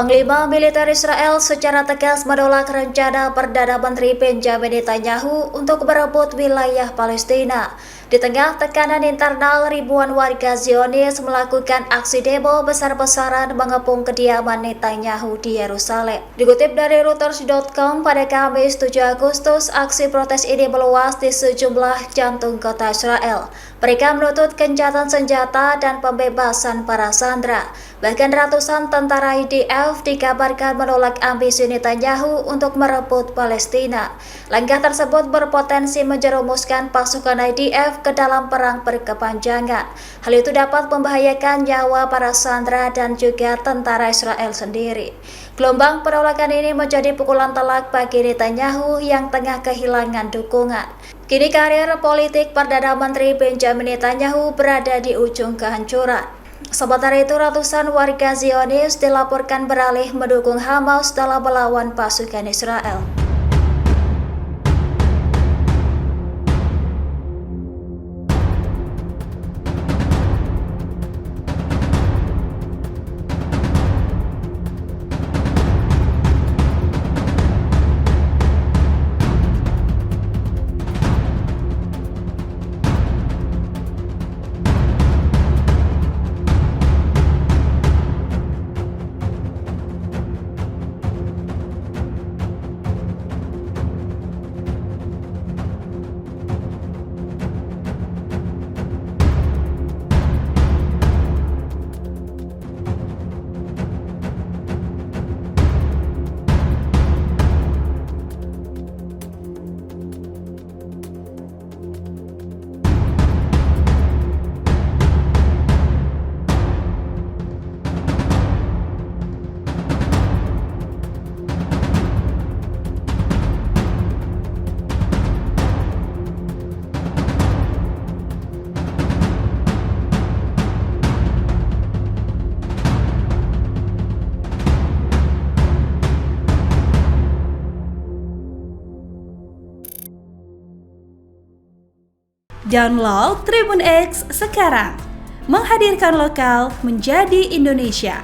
Panglima Militer Israel secara tegas menolak rencana Perdana Menteri Benjamin Netanyahu untuk merebut wilayah Palestina. Di tengah tekanan internal, ribuan warga Zionis melakukan aksi demo besar-besaran mengepung kediaman Netanyahu di Yerusalem. Dikutip dari Reuters.com, pada Kamis 7 Agustus, aksi protes ini meluas di sejumlah jantung kota Israel. Mereka menuntut gencatan senjata dan pembebasan para sandera. Bahkan ratusan tentara IDF dikabarkan menolak ambisi Netanyahu untuk merebut Palestina. Langkah tersebut berpotensi menjerumuskan pasukan IDF ke dalam perang berkepanjangan. Hal itu dapat membahayakan nyawa para sandera dan juga tentara Israel sendiri. Gelombang penolakan ini menjadi pukulan telak bagi Netanyahu yang tengah kehilangan dukungan. Kini karir politik Perdana Menteri Benjamin Netanyahu berada di ujung kehancuran. Sementara itu, ratusan warga Zionis dilaporkan beralih mendukung Hamas dalam melawan pasukan Israel. Download Tribun X sekarang, menghadirkan lokal menjadi Indonesia.